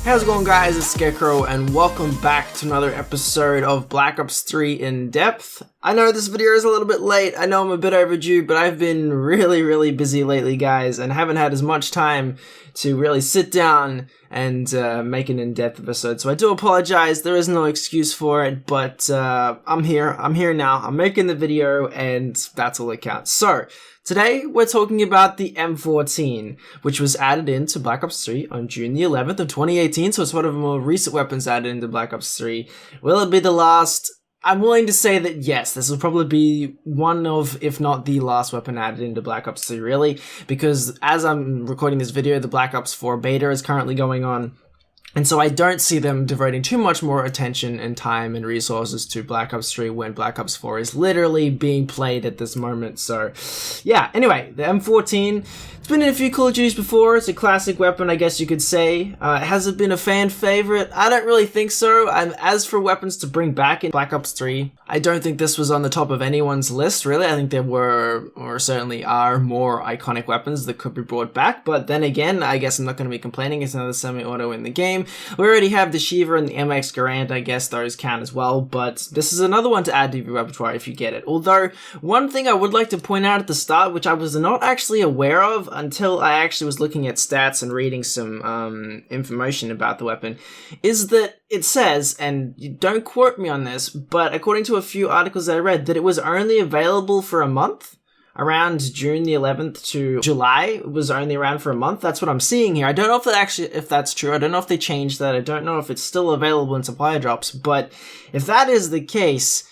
How's it going, guys? It's Scarecrow and welcome back to another episode of Black Ops 3 In Depth. I know this video is a little bit late, I know I'm a bit overdue, but I've been really busy lately, guys, and haven't had as much time to really sit down and make an in-depth episode, so I do apologize. There is no excuse for it, but I'm here now, I'm making the video, and that's all that counts. So, today, we're talking about the M14, which was added into Black Ops 3 on June the 11th of 2018, so it's one of the more recent weapons added into Black Ops 3. Will it be the last? I'm willing to say that yes, this will probably be one of, if not the last weapon added into Black Ops 3, really, because as I'm recording this video, the Black Ops 4 beta is currently going on. And so I don't see them devoting too much more attention and time and resources to Black Ops 3 when Black Ops 4 is literally being played at this moment. So, yeah, anyway, the M14, it's been in a few Call of Duties before. It's a classic weapon, I guess you could say. Has it been a fan favorite? I don't really think so. As for weapons to bring back in Black Ops 3, I don't think this was on the top of anyone's list, really. I think there were, or certainly are, more iconic weapons that could be brought back. But then again, I guess I'm not going to be complaining. It's another semi-auto in the game. We already have the Shiva and the MX Garand, I guess those count as well, but this is another one to add to your repertoire if you get it. Although, one thing I would like to point out at the start, which I was not actually aware of until I actually was looking at stats and reading some information about the weapon, is that it says, and you don't quote me on this, but according to a few articles that I read, that it was only available for a month. Around June the 11th to July, it was only around for a month. That's what I'm seeing here. I don't know if that's true. I don't know if they changed that. I don't know if it's still available in supply drops. But if that is the case,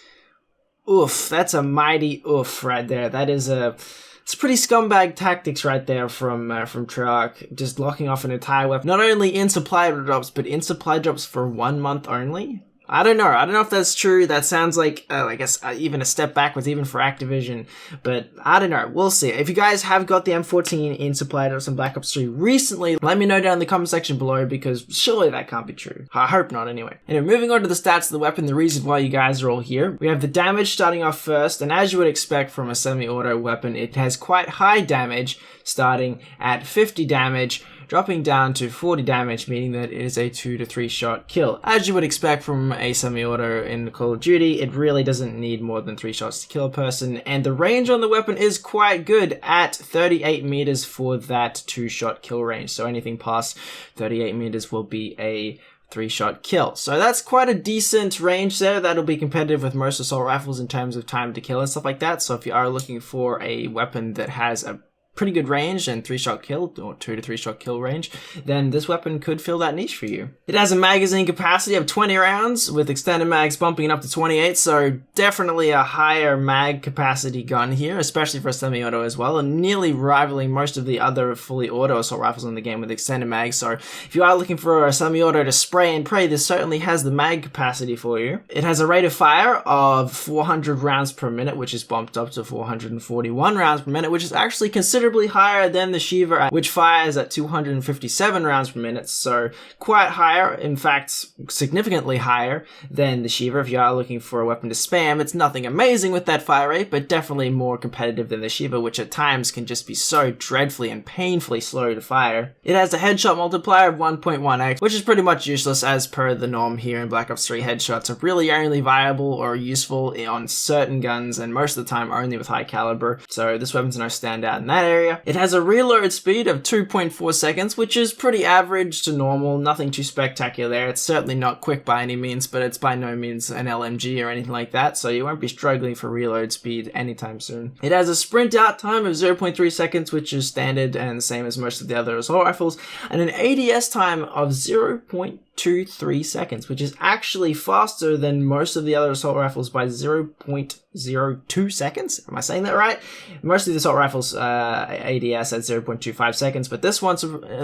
oof, that's a mighty oof right there. That is it's pretty scumbag tactics right there from Treyarch, just locking off an entire weapon, not only in supply drops, but in supply drops for 1 month only. I don't know if that's true. That sounds like, I guess, even a step backwards, even for Activision. But I don't know. We'll see. If you guys have got the M14 in supply drops in Black Ops 3 recently, let me know down in the comment section below, because surely that can't be true. I hope not, anyway. Anyway, moving on to the stats of the weapon, the reason why you guys are all here. We have the damage starting off first, and as you would expect from a semi-auto weapon, it has quite high damage, starting at 50 damage, dropping down to 40 damage, meaning that it is a 2 to 3 shot kill. As you would expect from a semi-auto in Call of Duty, it really doesn't need more than 3 shots to kill a person, and the range on the weapon is quite good at 38 meters for that 2-shot kill range. So anything past 38 meters will be a 3-shot kill. So that's quite a decent range there. That'll be competitive with most assault rifles in terms of time to kill and stuff like that. So if you are looking for a weapon that has a pretty good range and 3-shot kill, or 2 to 3-shot kill range, then this weapon could fill that niche for you. It has a magazine capacity of 20 rounds, with extended mags bumping it up to 28, so definitely a higher mag capacity gun here, especially for a semi-auto as well, and nearly rivaling most of the other fully auto assault rifles in the game with extended mags. So if you are looking for a semi-auto to spray and pray, this certainly has the mag capacity for you. It has a rate of fire of 400 rounds per minute, which is bumped up to 441 rounds per minute, which is actually considerably higher than the Shiva, which fires at 257 rounds per minute, so quite higher, in fact significantly higher than the Shiva. If you are looking for a weapon to spam, it's nothing amazing with that fire rate, but definitely more competitive than the Shiva, which at times can just be so dreadfully and painfully slow to fire. It has a headshot multiplier of 1.1x, which is pretty much useless as per the norm here in Black Ops 3. Headshots are really only viable or useful on certain guns, and most of the time only with high caliber, so this weapon's no standout in that area. It has a reload speed of 2.4 seconds, which is pretty average to normal, nothing too spectacular there. It's certainly not quick by any means, but it's by no means an LMG or anything like that, so you won't be struggling for reload speed anytime soon. It has a sprint out time of 0.3 seconds, which is standard and the same as most of the other assault rifles, and an ADS time of 0.23 seconds, which is actually faster than most of the other assault rifles by 0.02 seconds. Am I saying that right? Most of the assault rifles ADS at 0.25 seconds, but this one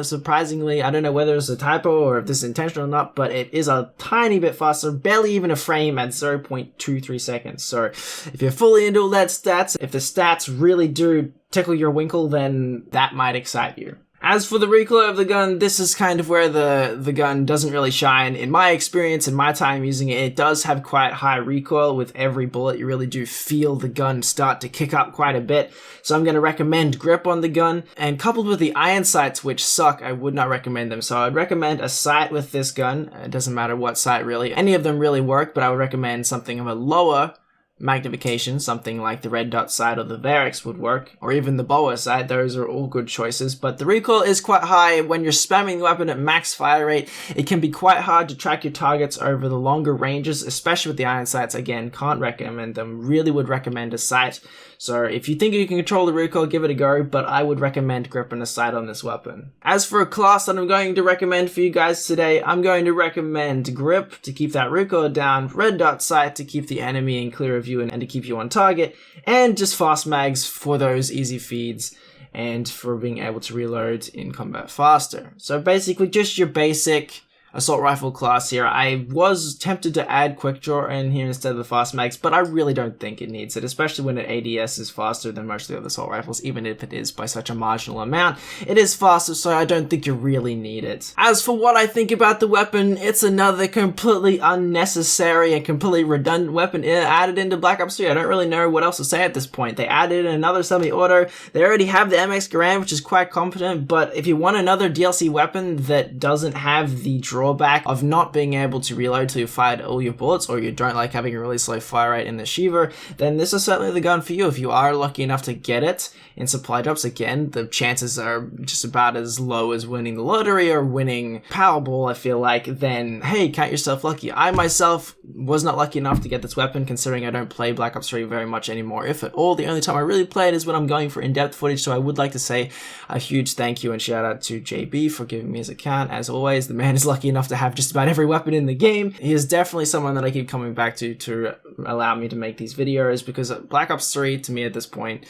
surprisingly, I don't know whether it's a typo or if this is intentional or not, but it is a tiny bit faster, barely even a frame at 0.23 seconds. So if you're fully into all that stats, if the stats really do tickle your winkle, then that might excite you. As for the recoil of the gun, this is kind of where the gun doesn't really shine. In my experience, in my time using it, it does have quite high recoil with every bullet. You really do feel the gun start to kick up quite a bit. So I'm going to recommend grip on the gun. And coupled with the iron sights, which suck, I would not recommend them. So I'd recommend a sight with this gun. It doesn't matter what sight really. Any of them really work, but I would recommend something of a lower magnification, something like the red dot sight or the Varix would work, or even the boa sight. Those are all good choices, but the recoil is quite high. When you're spamming the weapon at max fire rate, it can be quite hard to track your targets over the longer ranges, especially with the iron sights. Again, can't recommend them. Really would recommend a sight. So if you think you can control the recoil, give it a go, but I would recommend grip and a sight on this weapon. As for a class that I'm going to recommend for you guys today, I'm going to recommend grip to keep that recoil down, red dot sight to keep the enemy in clear of you and to keep you on target, and just fast mags for those easy feeds and for being able to reload in combat faster. So basically just your basic assault rifle class here. I was tempted to add quick draw in here instead of the fast mags, but I really don't think it needs it, especially when an ADS is faster than most of the other assault rifles, even if it is by such a marginal amount. It is faster, so I don't think you really need it. As for what I think about the weapon, it's another completely unnecessary and completely redundant weapon added into Black Ops 3. I don't really know what else to say at this point. They added another semi-auto. They already have the MX Garand, which is quite competent, but if you want another DLC weapon that doesn't have the drawback of not being able to reload till you fired all your bullets, or you don't like having a really slow fire rate in the Shiva, then this is certainly the gun for you. If you are lucky enough to get it in supply drops, again, the chances are just about as low as winning the lottery or winning Powerball, I feel like, then hey, count yourself lucky. I myself was not lucky enough to get this weapon, considering I don't play Black Ops 3 very much anymore, if at all. The only time I really play it is when I'm going for in-depth footage, so I would like to say a huge thank you and shout out to JB for giving me his account. As always, the man is lucky enough to have just about every weapon in the game. He is definitely someone that I keep coming back to allow me to make these videos, because Black Ops 3, to me at this point,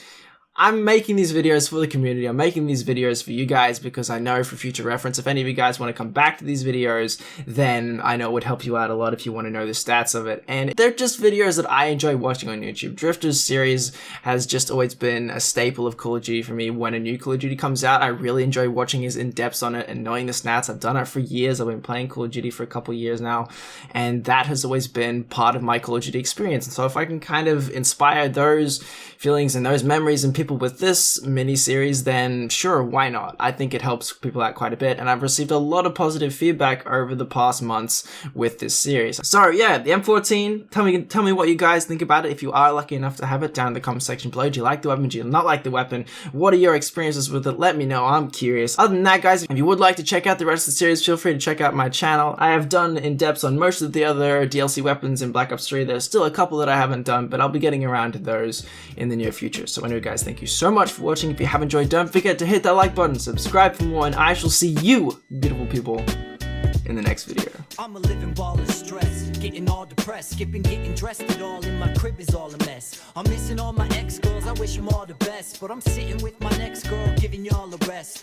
I'm making these videos for the community. I'm making these videos for you guys because I know for future reference, if any of you guys want to come back to these videos, then I know it would help you out a lot if you want to know the stats of it. And they're just videos that I enjoy watching on YouTube. Drifters series has just always been a staple of Call of Duty for me. When a new Call of Duty comes out, I really enjoy watching his in-depths on it and knowing the stats. I've done it for years. I've been playing Call of Duty for a couple years now, and that has always been part of my Call of Duty experience. And so if I can kind of inspire those feelings and those memories in people with this mini-series, then sure, why not? I think it helps people out quite a bit, and I've received a lot of positive feedback over the past months with this series. So yeah, the M14, tell me what you guys think about it if you are lucky enough to have it down in the comment section below. Do you like the weapon? Do you not like the weapon? What are your experiences with it? Let me know, I'm curious. Other than that, guys, if you would like to check out the rest of the series, feel free to check out my channel. I have done in-depths on most of the other DLC weapons in Black Ops 3. There's still a couple that I haven't done, but I'll be getting around to those in the near future. So anyway, guys, thank you so much for watching. If you have enjoyed, don't forget to hit that like button, subscribe for more, and I shall see you, beautiful people, in the next video. I'm a living ball of stress, getting all depressed, skipping, getting dressed, it all in my crib is all a mess. I'm missing all my ex-girls, I wish them all the best, but I'm sitting with my next girl, giving y'all a rest.